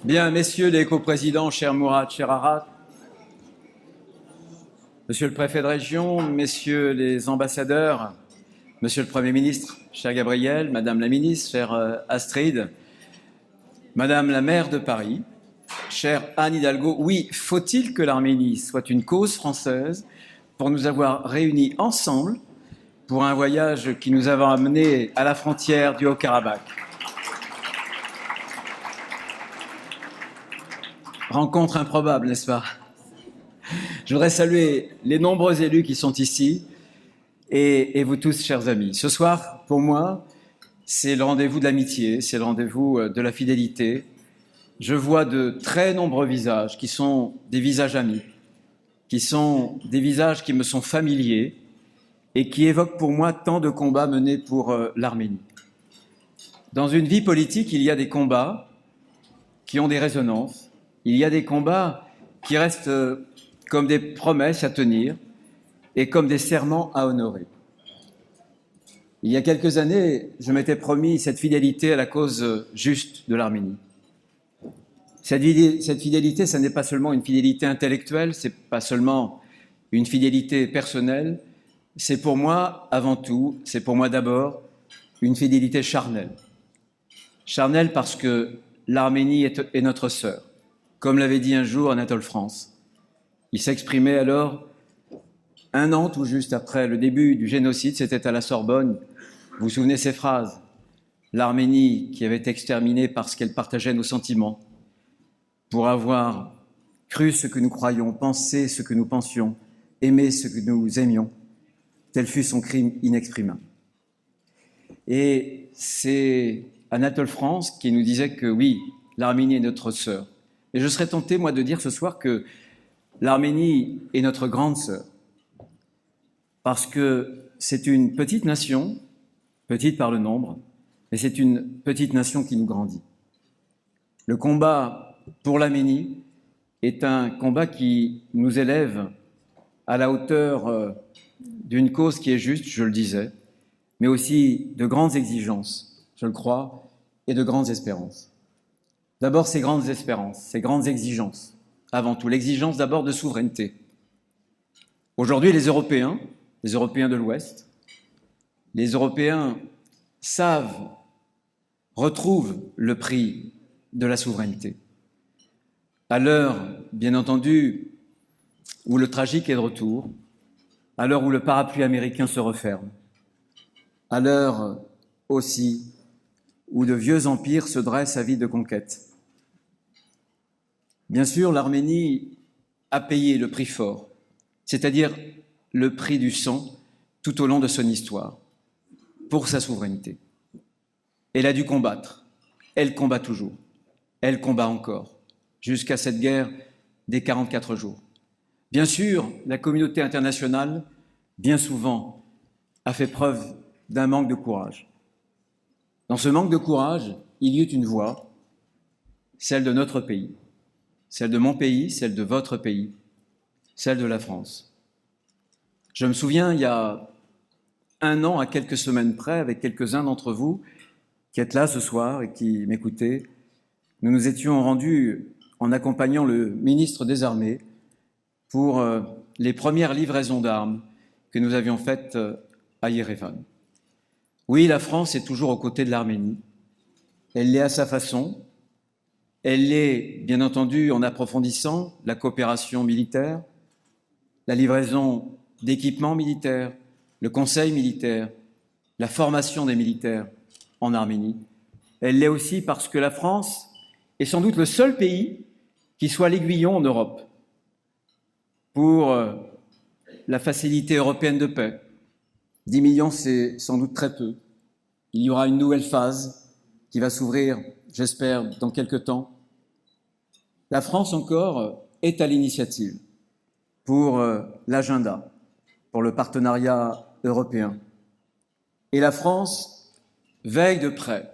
Bien, messieurs les coprésidents, cher Mourad, cher Arad, monsieur le préfet de région, messieurs les ambassadeurs, monsieur le Premier ministre, cher Gabriel, madame la ministre, chère Astrid, madame la maire de Paris, chère Anne Hidalgo, oui, faut-il que l'Arménie soit une cause française pour nous avoir réunis ensemble pour un voyage qui nous a amenés à la frontière du Haut-Karabakh. Rencontre improbable, n'est-ce pas? Je voudrais saluer les nombreux élus qui sont ici et vous tous, chers amis. Ce soir, pour moi, c'est le rendez-vous de l'amitié, c'est le rendez-vous de la fidélité. Je vois de très nombreux visages qui sont des visages amis, qui sont des visages qui me sont familiers et qui évoquent pour moi tant de combats menés pour l'Arménie. Dans une vie politique, il y a des combats qui ont des résonances, il y a des combats qui restent comme des promesses à tenir et comme des serments à honorer. Il y a quelques années, je m'étais promis cette fidélité à la cause juste de l'Arménie. Cette fidélité, ce n'est pas seulement une fidélité intellectuelle, ce n'est pas seulement une fidélité personnelle, c'est pour moi, avant tout, c'est pour moi d'abord, une fidélité charnelle. Charnelle parce que l'Arménie est notre sœur, comme l'avait dit un jour Anatole France. Il s'exprimait alors, un an tout juste après le début du génocide, c'était à la Sorbonne. Vous vous souvenez ces phrases? L'Arménie qui avait été exterminée parce qu'elle partageait nos sentiments, pour avoir cru ce que nous croyions, pensé ce que nous pensions, aimé ce que nous aimions, tel fut son crime inexprimable. Et c'est Anatole France qui nous disait que oui, l'Arménie est notre sœur. Et je serais tenté, moi, de dire ce soir que l'Arménie est notre grande sœur, parce que c'est une petite nation, petite par le nombre, mais c'est une petite nation qui nous grandit. Le combat pour l'Arménie est un combat qui nous élève à la hauteur d'une cause qui est juste, je le disais, mais aussi de grandes exigences, je le crois, et de grandes espérances. D'abord, ces grandes espérances, ces grandes exigences. Avant tout, l'exigence d'abord de souveraineté. Aujourd'hui, les Européens de l'Ouest, les Européens retrouvent le prix de la souveraineté. À l'heure, bien entendu, où le tragique est de retour, à l'heure où le parapluie américain se referme, à l'heure aussi où de vieux empires se dressent à vide de conquête. Bien sûr, l'Arménie a payé le prix fort, c'est-à-dire le prix du sang tout au long de son histoire, pour sa souveraineté. Elle a dû combattre, elle combat toujours, elle combat encore, jusqu'à cette guerre des 44 jours. Bien sûr, la communauté internationale, bien souvent, a fait preuve d'un manque de courage. Dans ce manque de courage, il y eut une voix, celle de notre pays, celle de mon pays, celle de votre pays, celle de la France. Je me souviens, il y a un an, à quelques semaines près, avec quelques-uns d'entre vous qui êtes là ce soir et qui m'écoutez, nous nous étions rendus en accompagnant le ministre des Armées pour les premières livraisons d'armes que nous avions faites à Yerevan. Oui, la France est toujours aux côtés de l'Arménie. Elle l'est à sa façon. Elle l'est, bien entendu, en approfondissant la coopération militaire, la livraison d'équipements militaires, le conseil militaire, la formation des militaires en Arménie. Elle l'est aussi parce que la France est sans doute le seul pays qui soit l'aiguillon en Europe pour la facilité européenne de paix. 10 millions, c'est sans doute très peu. Il y aura une nouvelle phase qui va s'ouvrir, j'espère, dans quelques temps. La France encore est à l'initiative pour l'agenda, pour le partenariat européen. Et la France veille de près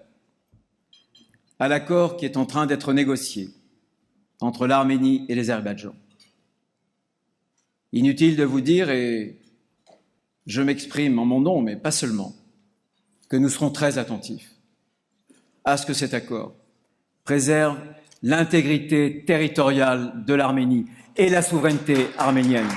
à l'accord qui est en train d'être négocié entre l'Arménie et l'Azerbaïdjan. Inutile de vous dire, et je m'exprime en mon nom, mais pas seulement, que nous serons très attentifs à ce que cet accord préserve l'intégrité territoriale de l'Arménie et la souveraineté arménienne.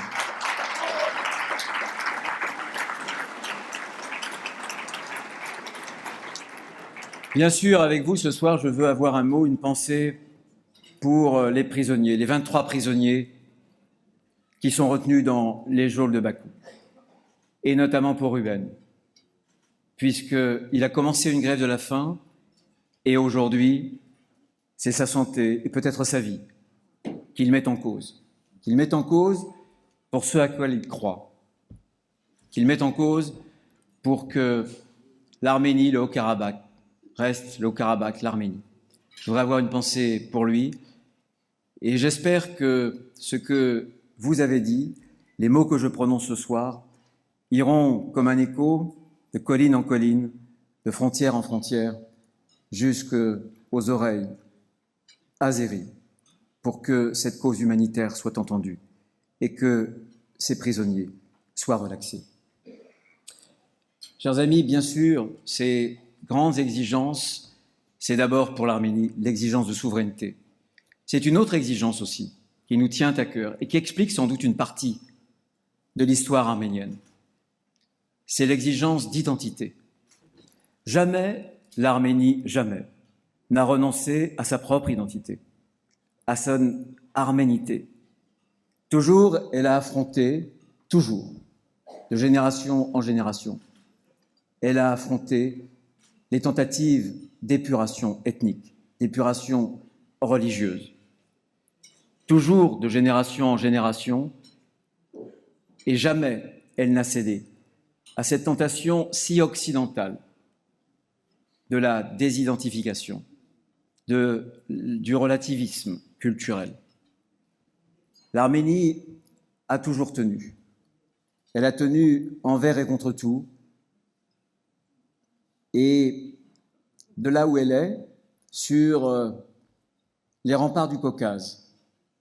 Bien sûr, avec vous, ce soir, je veux avoir un mot, une pensée pour les prisonniers, les 23 prisonniers qui sont retenus dans les geôles de Bakou, et notamment pour Ruben, puisqu'il a commencé une grève de la faim, et aujourd'hui, c'est sa santé, et peut-être sa vie, qu'il met en cause. Qu'il met en cause pour ce à quoi il croit. Qu'il met en cause pour que l'Arménie, le Haut-Karabakh, reste le Haut-Karabakh, l'Arménie. Je voudrais avoir une pensée pour lui, et j'espère que ce que vous avez dit, les mots que je prononce ce soir, iront comme un écho de colline en colline, de frontière en frontière, jusqu'aux oreilles azéries, pour que cette cause humanitaire soit entendue et que ces prisonniers soient relaxés. Chers amis, bien sûr, ces grandes exigences, c'est d'abord pour l'Arménie l'exigence de souveraineté. C'est une autre exigence aussi qui nous tient à cœur et qui explique sans doute une partie de l'histoire arménienne. C'est l'exigence d'identité. Jamais l'Arménie, jamais, n'a renoncé à sa propre identité, à son arménité. Toujours, elle a affronté, toujours, de génération en génération, elle a affronté les tentatives d'épuration ethnique, d'épuration religieuse. Toujours de génération en génération, et jamais elle n'a cédé à cette tentation si occidentale de la désidentification, du relativisme culturel. L'Arménie a toujours tenu. Elle a tenu envers et contre tout. Et de là où elle est, sur les remparts du Caucase,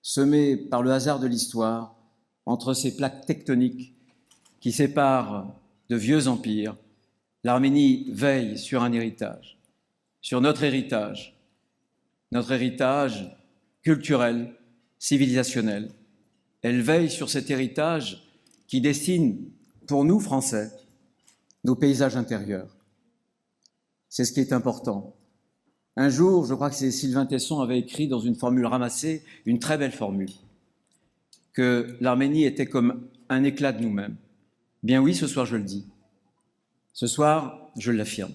semés par le hasard de l'histoire, entre ces plaques tectoniques qui séparent de vieux empires, l'Arménie veille sur un héritage, sur notre héritage culturel, civilisationnel. Elle veille sur cet héritage qui dessine, pour nous, Français, nos paysages intérieurs. C'est ce qui est important. Un jour, je crois que c'est Sylvain Tesson avait écrit dans une formule ramassée, une très belle formule, que l'Arménie était comme un éclat de nous-mêmes. Bien oui, ce soir je le dis. Ce soir, je l'affirme.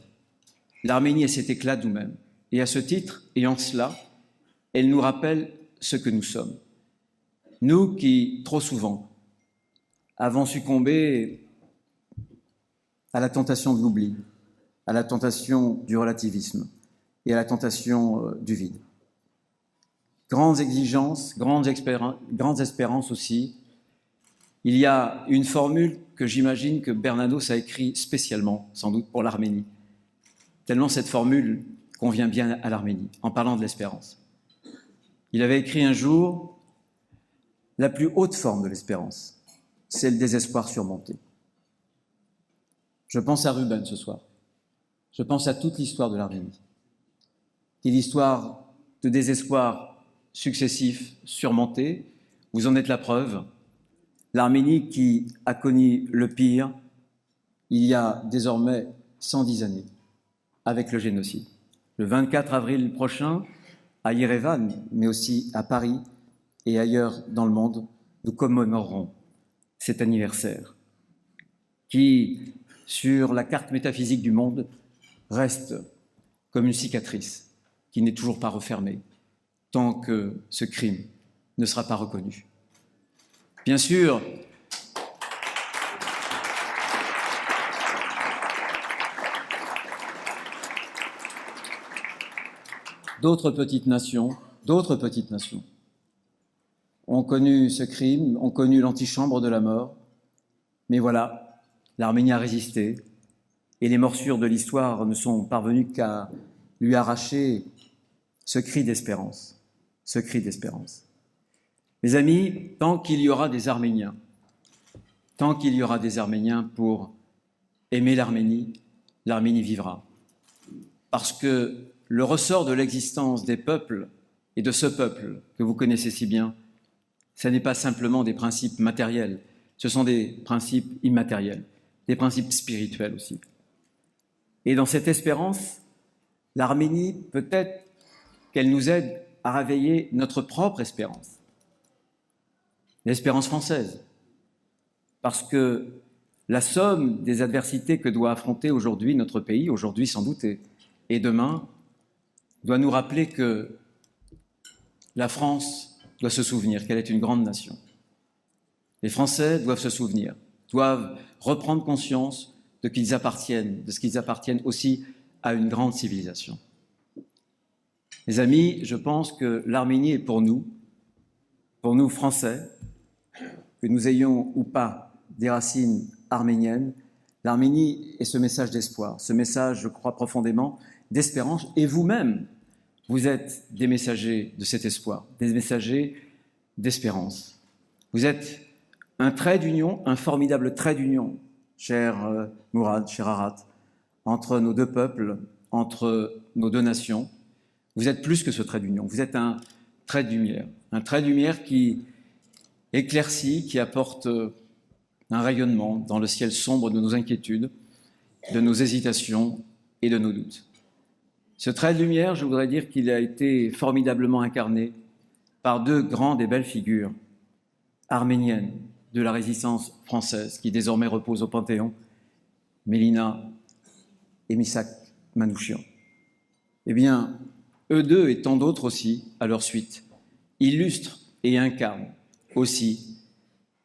L'Arménie est cet éclat de nous-mêmes. Et à ce titre, et en cela, elle nous rappelle ce que nous sommes. Nous qui, trop souvent, avons succombé à la tentation de l'oubli, à la tentation du relativisme et à la tentation du vide. Grandes exigences, grandes espérances aussi. Il y a une formule que j'imagine que Bernanos a écrite spécialement, sans doute pour l'Arménie. Tellement cette formule convient bien à l'Arménie, en parlant de l'espérance. Il avait écrit un jour « La plus haute forme de l'espérance, c'est le désespoir surmonté ». Je pense à Ruben ce soir. Je pense à toute l'histoire de l'Arménie, qui est l'histoire de désespoir successifs, surmontés. Vous en êtes la preuve. L'Arménie qui a connu le pire il y a désormais 110 années, avec le génocide. Le 24 avril prochain, à Yerevan, mais aussi à Paris et ailleurs dans le monde, nous commémorerons cet anniversaire qui, sur la carte métaphysique du monde, reste comme une cicatrice qui n'est toujours pas refermée tant que ce crime ne sera pas reconnu. Bien sûr, d'autres petites nations ont connu ce crime, ont connu l'antichambre de la mort, mais voilà, l'Arménie a résisté, et les morsures de l'histoire ne sont parvenues qu'à lui arracher ce cri d'espérance, ce cri d'espérance. Mes amis, tant qu'il y aura des Arméniens pour aimer l'Arménie, l'Arménie vivra. Parce que le ressort de l'existence des peuples et de ce peuple que vous connaissez si bien, ce n'est pas simplement des principes matériels, ce sont des principes immatériels, des principes spirituels aussi. Et dans cette espérance, l'Arménie, peut-être qu'elle nous aide à réveiller notre propre espérance, l'espérance française, parce que la somme des adversités que doit affronter aujourd'hui notre pays, aujourd'hui sans doute et demain, doit nous rappeler que la France doit se souvenir qu'elle est une grande nation. Les Français doivent se souvenir, doivent reprendre conscience de ce qu'ils appartiennent aussi à une grande civilisation. Mes amis, je pense que l'Arménie est pour nous Français, que nous ayons ou pas des racines arméniennes, l'Arménie est ce message d'espoir, ce message, je crois profondément, d'espérance. Et vous-même, vous êtes des messagers de cet espoir, des messagers d'espérance. Vous êtes un trait d'union, un formidable trait d'union, cher Mourad, cher Arat, entre nos deux peuples, entre nos deux nations. Vous êtes plus que ce trait d'union, vous êtes un trait de lumière qui éclaircit, qui apporte un rayonnement dans le ciel sombre de nos inquiétudes, de nos hésitations et de nos doutes. Ce trait de lumière, je voudrais dire qu'il a été formidablement incarné par deux grandes et belles figures arméniennes de la résistance française, qui désormais reposent au Panthéon, Mélina et Misak Manouchian. Eh bien, eux deux et tant d'autres aussi, à leur suite, illustrent et incarnent aussi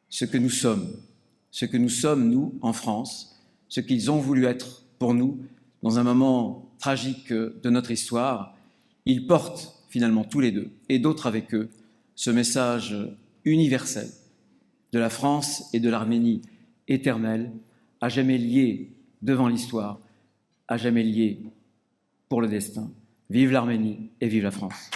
ce que nous sommes, nous, en France, ce qu'ils ont voulu être pour nous dans un moment tragique de notre histoire. Ils portent finalement tous les deux, et d'autres avec eux, ce message universel de la France et de l'Arménie éternelle, à jamais liés devant l'histoire, à jamais liés pour le destin. Vive l'Arménie et vive la France.